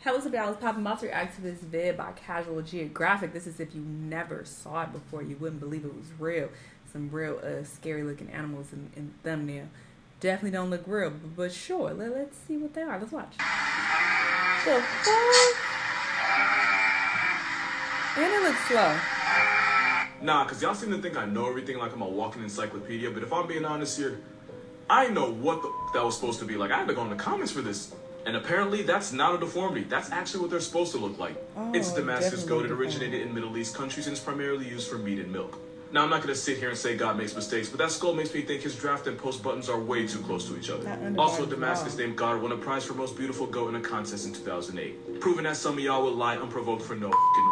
Hello, somebody. I was popping about to react to this vid by Casual Geographic. This is if you never saw it before, you wouldn't believe it was real. Some real scary looking animals in thumbnail. Definitely don't look real, but sure. Let's see what they are. Let's watch. The fuck? And it looks slow. Nah, cause y'all seem to think I know everything like I'm a walking encyclopedia, but if I'm being honest here, I know what that was supposed to be like. I had to go in the comments for this. And apparently that's not a deformity. That's actually what they're supposed to look like. It's Damascus goat. It originated in Middle East countries and is primarily used for meat and milk. Now, I'm not going to sit here and say God makes mistakes, but that skull makes me think his draft and post buttons are way too close to each other. Also, a Damascus named God won a prize for most beautiful goat in a contest in 2008, proving that some of y'all will lie unprovoked for no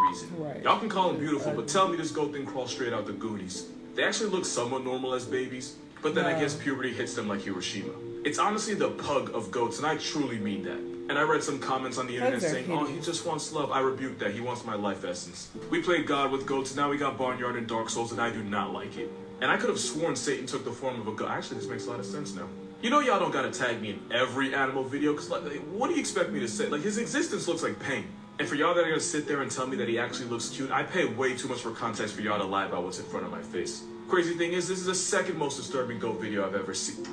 reason. Right. Y'all can call him beautiful, but tell me this goat didn't crawl straight out the Goonies. They actually look somewhat normal as babies, but then I guess puberty hits them like Hiroshima. It's honestly the pug of goats, and I truly mean that. And I read some comments on the internet saying, oh, he just wants love. I rebuke that. He wants my life essence. We played God with goats, now we got Barnyard and Dark Souls, and I do not like it. And I could have sworn Satan took the form of a goat. Actually, this makes a lot of sense now. You know y'all don't gotta tag me in every animal video, because like, what do you expect me to say? Like, his existence looks like pain. And for y'all that are gonna sit there and tell me that he actually looks cute, I pay way too much for context for y'all to lie about what's in front of my face. Crazy thing is, this is the second most disturbing goat video I've ever seen.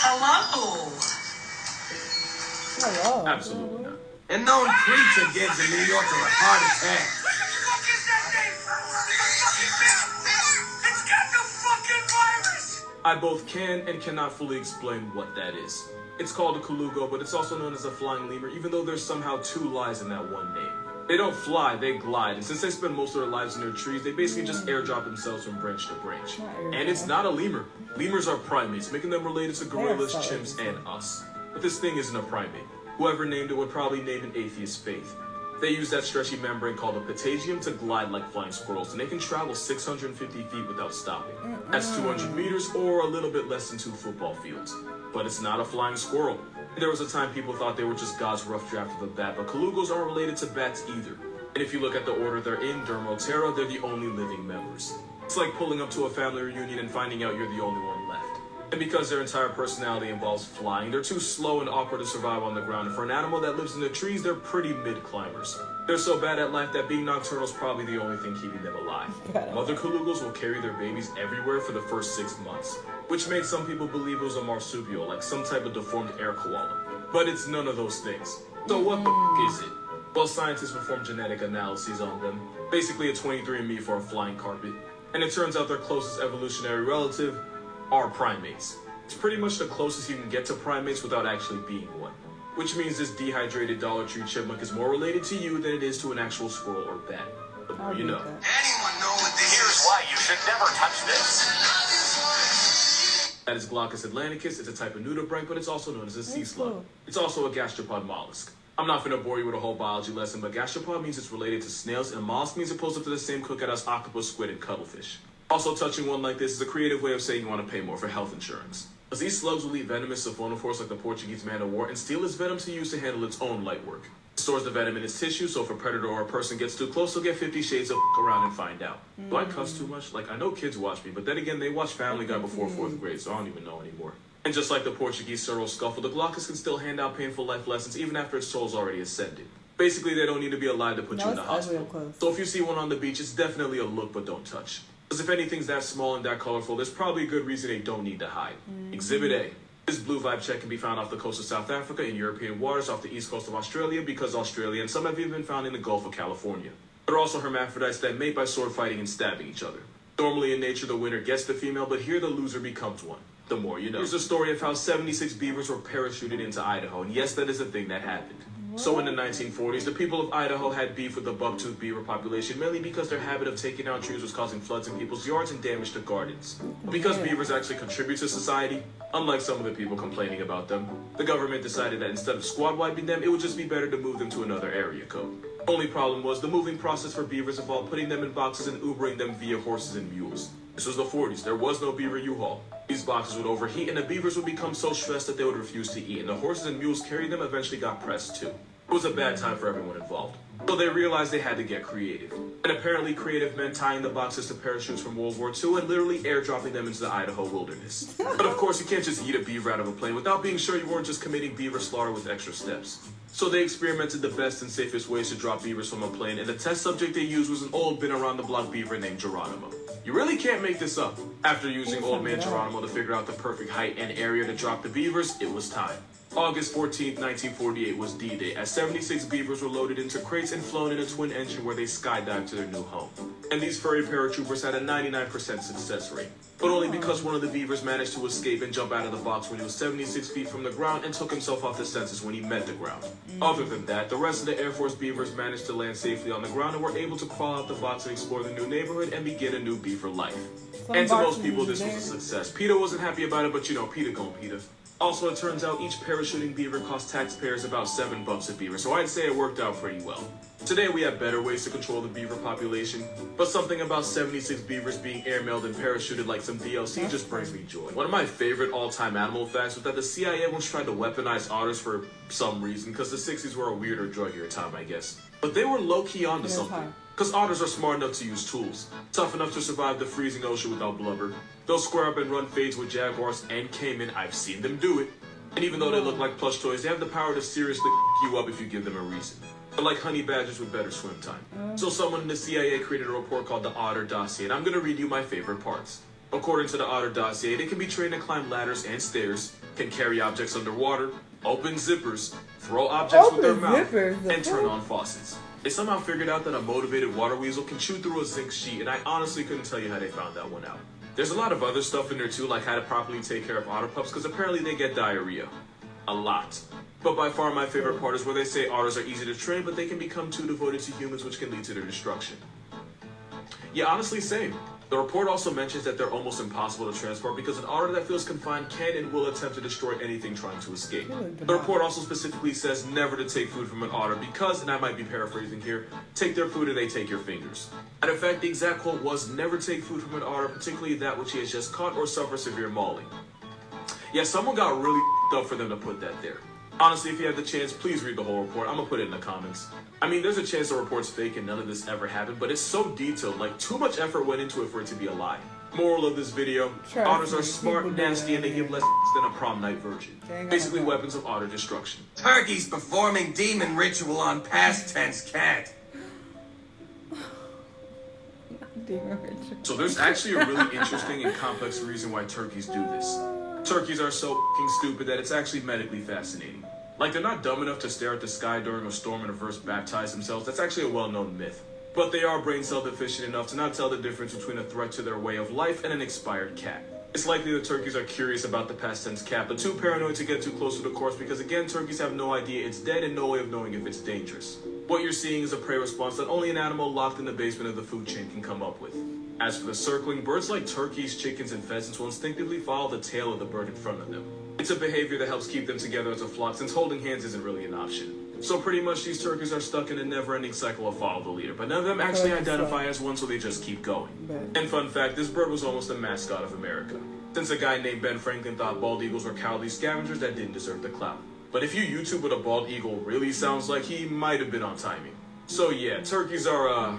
Hello. Hello. Absolutely not. A known preacher gives a New Yorker a heart attack. What the fuck is that thing? It's got the fucking virus! I both can and cannot fully explain what that is. It's called a Kalugo, but it's also known as a flying lemur, even though there's somehow two lies in that one name. They don't fly, they glide, and since they spend most of their lives in their trees, they basically just airdrop themselves from branch to branch. And it's not a lemur. Lemurs are primates, making them related to gorillas, chimps, and us. But this thing isn't a primate. Whoever named it would probably name an atheist faith. They use that stretchy membrane called a patagium to glide like flying squirrels, and they can travel 650 feet without stopping. That's 200 meters, or a little bit less than 2 football fields. But it's not a flying squirrel. There was a time people thought they were just God's rough draft of a bat, but Kalugos aren't related to bats either. And if you look at the order they're in, Dermotera, they're the only living members. It's like pulling up to a family reunion and finding out you're the only one left. And because their entire personality involves flying, they're too slow and awkward to survive on the ground. And for an animal that lives in the trees, they're pretty mid-climbers. They're so bad at life that being nocturnal is probably the only thing keeping them alive. Mother Kalugos will carry their babies everywhere for the first 6 months, which made some people believe it was a marsupial, like some type of deformed air koala. But it's none of those things. So what the f*** is it? Well, scientists performed genetic analyses on them, basically a 23andMe for a flying carpet. And it turns out their closest evolutionary relative are primates. It's pretty much the closest you can get to primates without actually being one. Which means this dehydrated Dollar Tree chipmunk is more related to you than it is to an actual squirrel or bat. The more you know. Anyone know what this Here's is? why you should never touch this. That is Glaucus atlanticus. It's a type of nudibranch, but it's also known as a sea slug. It's also a gastropod mollusk. I'm not gonna bore you with a whole biology lesson, but gastropod means it's related to snails, and mollusk means it pulls up to the same cookout as octopus, squid, and cuttlefish. Also, touching one like this is a creative way of saying you want to pay more for health insurance. As these slugs will eat venomous siphonophores like the Portuguese man of war and steal its venom to use to handle its own light work. It stores the venom in its tissue, so if a predator or a person gets too close, they'll get 50 shades of around and find out. Do I cuss too much? Like, I know kids watch me, but then again, they watch Family Guy before 4th grade, so I don't even know anymore. And just like the Portuguese Sorrow Scuffle, the Glaucus can still hand out painful life lessons even after its soul's already ascended. Basically, they don't need to be alive to put you in the hospital. So if you see one on the beach, it's definitely a look, but don't touch. Because if anything's that small and that colorful, there's probably a good reason they don't need to hide. Exhibit A. This blue vibe check can be found off the coast of South Africa, in European waters, off the east coast of Australia, because Australia, and some have even been found in the Gulf of California. There are also hermaphrodites that mate by sword fighting and stabbing each other. Normally in nature, the winner gets the female, but here the loser becomes one. The more you know. Here's a story of how 76 beavers were parachuted into Idaho, and yes, that is a thing that happened. So in the 1940s, the people of Idaho had beef with the buck-toothed beaver population, mainly because their habit of taking down trees was causing floods in people's yards and damage to gardens. Because beavers actually contribute to society, unlike some of the people complaining about them, the government decided that instead of squad wiping them, it would just be better to move them to another area code. Only problem was the moving process for beavers involved putting them in boxes and Ubering them via horses and mules. This was the 40s. There was no beaver U-Haul. These boxes would overheat and the beavers would become so stressed that they would refuse to eat, and the horses and mules carrying them eventually got pressed too. It was a bad time for everyone involved. So they realized they had to get creative. And apparently creative meant tying the boxes to parachutes from World War II and literally airdropping them into the Idaho wilderness. But of course, you can't just eat a beaver out of a plane without being sure you weren't just committing beaver slaughter with extra steps. So they experimented the best and safest ways to drop beavers from a plane, and the test subject they used was an old been-around-the-block beaver named Geronimo. You really can't make this up. After using old man Geronimo to figure out the perfect height and area to drop the beavers, it was time. August 14, 1948 was D-Day, as 76 beavers were loaded into crates and flown in a twin engine where they skydived to their new home. And these furry paratroopers had a 99% success rate, but only because one of the beavers managed to escape and jump out of the box when he was 76 feet from the ground and took himself off the census when he met the ground. Other than that, the rest of the Air Force beavers managed to land safely on the ground and were able to crawl out the box and explore the new neighborhood and begin a new beaver life. And to most people, this was a success. PETA wasn't happy about it, but you know, PETA gon' PETA. Also, it turns out each parachuting beaver cost taxpayers about $7 a beaver, so I'd say it worked out pretty well. Today, we have better ways to control the beaver population, but something about 76 beavers being airmailed and parachuted like some DLC just brings me joy. One of my favorite all-time animal facts was that the CIA once tried to weaponize otters for some reason, because the 60s were a weirder, druggier time, I guess. But they were low-key onto something. Because otters are smart enough to use tools, tough enough to survive the freezing ocean without blubber. They'll square up and run fades with jaguars and caiman. I've seen them do it. And even though they look like plush toys, they have the power to seriously you up if you give them a reason. They're like honey badgers with better swim time. So someone in the CIA created a report called the Otter Dossier, and I'm going to read you my favorite parts. According to the Otter Dossier, they can be trained to climb ladders and stairs, can carry objects underwater, open zippers, throw objects with their mouth, and turn on faucets. They somehow figured out that a motivated water weasel can chew through a zinc sheet, and I honestly couldn't tell you how they found that one out. There's a lot of other stuff in there too, like how to properly take care of otter pups, because apparently they get diarrhea. A lot. But by far my favorite part is where they say otters are easy to train, but they can become too devoted to humans, which can lead to their destruction. Yeah, honestly, same. The report also mentions that they're almost impossible to transport because an otter that feels confined can and will attempt to destroy anything trying to escape. The report also specifically says never to take food from an otter because, and I might be paraphrasing here, take their food or they take your fingers. And in fact, the exact quote was never take food from an otter, particularly that which he has just caught or suffer severe mauling. Yeah, someone got really up for them to put that there. Honestly, if you have the chance, please read the whole report. I'm gonna put it in the comments. I mean, there's a chance the report's fake and none of this ever happened, but it's so detailed, like too much effort went into it for it to be a lie. Moral of this video, otters are smart, nasty, and they give less than a prom night virgin. Basically weapons of otter destruction. Turkey's performing demon ritual on past tense cat. So there's actually a really interesting and complex reason why turkeys do this. Turkeys are so f***ing stupid that it's actually medically fascinating. Like, they're not dumb enough to stare at the sky during a storm and reverse baptize themselves. That's actually a well-known myth. But they are brain cell deficient enough to not tell the difference between a threat to their way of life and an expired cat. It's likely the turkeys are curious about the past tense cat, but too paranoid to get too close to the corpse because, again, turkeys have no idea it's dead and no way of knowing if it's dangerous. What you're seeing is a prey response that only an animal locked in the basement of the food chain can come up with. As for the circling, birds like turkeys, chickens, and pheasants will instinctively follow the tail of the bird in front of them. It's a behavior that helps keep them together as a flock since holding hands isn't really an option. So pretty much these turkeys are stuck in a never-ending cycle of follow the leader, but none of them actually identify as one, so they just keep going. And fun fact, this bird was almost a mascot of America, since a guy named Ben Franklin thought bald eagles were cowardly scavengers that didn't deserve the clout. But if you YouTube what a bald eagle really sounds like, he might have been on timing. So yeah, turkeys are,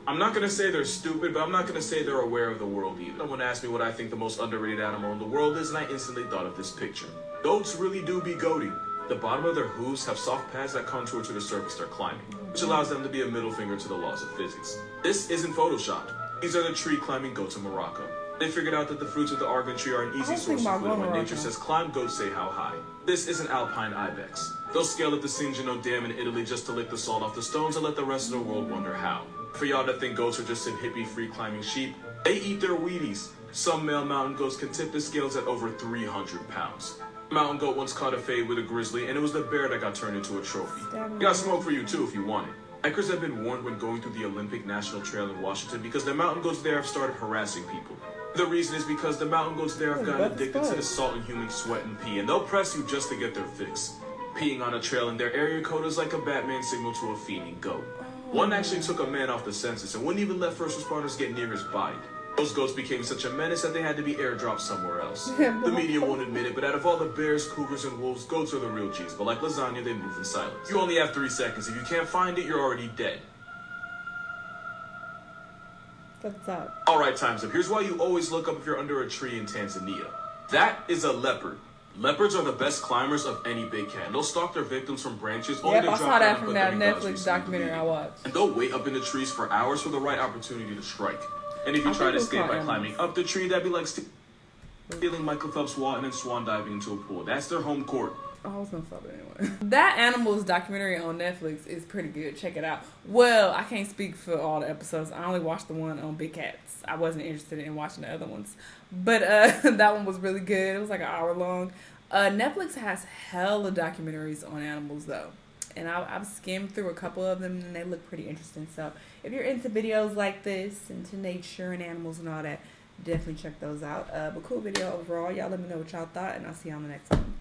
I'm not going to say they're stupid, but I'm not going to say they're aware of the world either. Someone asked me what I think the most underrated animal in the world is, and I instantly thought of this picture. Goats really do be goating. The bottom of their hooves have soft pads that contour to the surface they're climbing, which allows them to be a middle finger to the laws of physics. This isn't photoshopped. These are the tree-climbing goats of Morocco. They figured out that the fruits of the argan tree are an easy source of food, and when nature says climb, goats say how high. This is an alpine ibex. They'll scale up the Cingino Dam in Italy just to lick the salt off the stones and let the rest of the world wonder how. For y'all that think goats are just some hippie-free climbing sheep, they eat their Wheaties. Some male mountain goats can tip the scales at over 300 pounds. A mountain goat once caught a fade with a grizzly, and it was the bear that got turned into a trophy. Got smoke for you too if you want it. Hikers have been warned when going through the Olympic National Trail in Washington because the mountain goats there have started harassing people. The reason is because the mountain goats there have gotten addicted to the salt in human sweat and pee, and they'll press you just to get their fix. Peeing on a trail in their area code is like a Batman signal to a fiending goat. One actually took a man off the census and wouldn't even let first responders get near his body. Those goats became such a menace that they had to be airdropped somewhere else. The media won't admit it, but out of all the bears, cougars, and wolves, goats are the real G's. But like lasagna, they move in silence. You only have 3 seconds. If you can't find it, you're already dead. What's up? Alright, time's up. Here's why you always look up if you're under a tree in Tanzania. That is a leopard. Leopards are the best climbers of any big cat. And they'll stalk their victims from branches. Yep, I saw that from that Netflix documentary I watched. And they'll wait up in the trees for hours for the right opportunity to strike. And if you try to escape by climbing up the tree, that'd be like stealing Michael Phelps' wall and then swan diving into a pool. That's their home court. Oh, I was gonna stop it anyway. That Animals documentary on Netflix is pretty good. Check it out. Well, I can't speak for all the episodes. I only watched the one on big cats. I wasn't interested in watching the other ones. But that one was really good. It was like an hour long. Netflix has hella documentaries on animals though. And I've skimmed through a couple of them and they look pretty interesting. So if you're into videos like this, into nature and animals and all that, definitely check those out. But cool video overall. Y'all let me know what y'all thought and I'll see you on the next one.